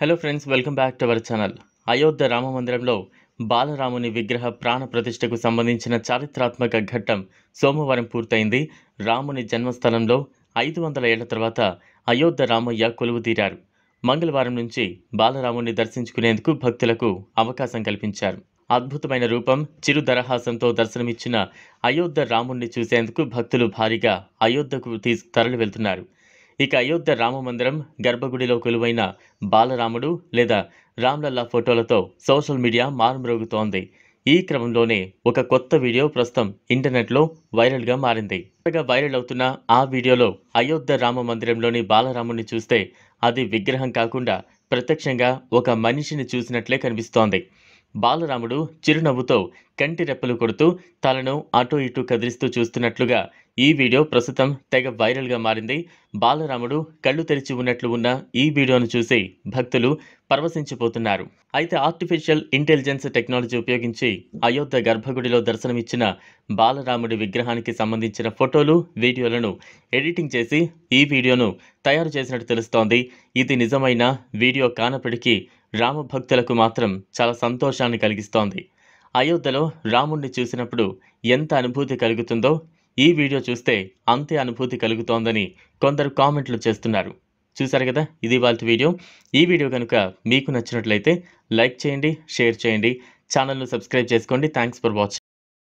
Hello friends, welcome back to our channel. Ayodhya Rama మందిరంలో బాలరాముని విగ్రహ ప్రాణ ప్రతిష్టకు సంబంధించిన చారిత్రాత్మక ఘట్టం సోమవారం పూర్తయింది. రాముని జన్మస్థలంలో 500 ఏళ్ల తర్వాత అయోధ్య రామయ్య కొలువుదీరారు. మంగళవారం నుంచి బాలరాముని దర్శించుకునేందుకు భక్తులకు అవకాశం కల్పించారు. అద్భుతమైన రూపం, చిరు దరహాసంతో దర్శనమిచ్చిన అయోధ్య రాముణ్ణి చూసేందుకు భక్తులు భారీగా అయోధ్యకు తరలి వెళ్తున్నారు. ఇక అయోధ్య రామ మందిరం గర్భగుడిలో కొలువైన బాలరాముడు లేదా రామ్లల్లా ఫోటోలతో సోషల్ మీడియా మారుమ్రోగుతోంది. ఈ క్రమంలోనే ఒక కొత్త వీడియో ప్రస్తుతం ఇంటర్నెట్లో వైరల్గా మారింది. వైరల్ అవుతున్న ఆ వీడియోలో అయోధ్య రామ మందిరంలోని బాలరాముడిని చూస్తే అది విగ్రహం కాకుండా ప్రత్యక్షంగా ఒక మనిషిని చూసినట్లే కనిపిస్తోంది. బాలరాముడు చిరునవ్వుతో కంటి రెప్పలు కొడుతూ తలను అటు ఇటు కదిలిస్తూ చూస్తున్నట్లుగా ఈ వీడియో ప్రస్తుతం తెగ వైరల్గా మారింది. బాలరాముడు కళ్ళు తెరిచి ఉన్నట్లు ఉన్న ఈ వీడియోను చూసి భక్తులు పరవశించిపోతున్నారు. అయితే ఆర్టిఫిషియల్ ఇంటెలిజెన్స్ టెక్నాలజీ ఉపయోగించి అయోధ్య గర్భగుడిలో దర్శనమిచ్చిన బాలరాముడి విగ్రహానికి సంబంధించిన ఫోటోలు, వీడియోలను ఎడిటింగ్ చేసి ఈ వీడియోను తయారు చేసినట్టు తెలుస్తోంది. ఇది నిజమైన వీడియో కానప్పటికీ రామభక్తులకు మాత్రం చాలా సంతోషాన్ని కలిగిస్తోంది. అయోధ్యలో రాముణ్ణి చూసినప్పుడు ఎంత అనుభూతి కలుగుతుందో ఈ వీడియో చూస్తే అంతే అనుభూతి కలుగుతోందని కొందరు కామెంట్లు చేస్తున్నారు. చూసారు కదా, ఇది ఇవాల్టి వీడియో. ఈ వీడియో కనుక మీకు నచ్చినట్లయితే లైక్ చేయండి, షేర్ చేయండి, ఛానల్ను సబ్స్క్రైబ్ చేసుకోండి. Thanks for watching.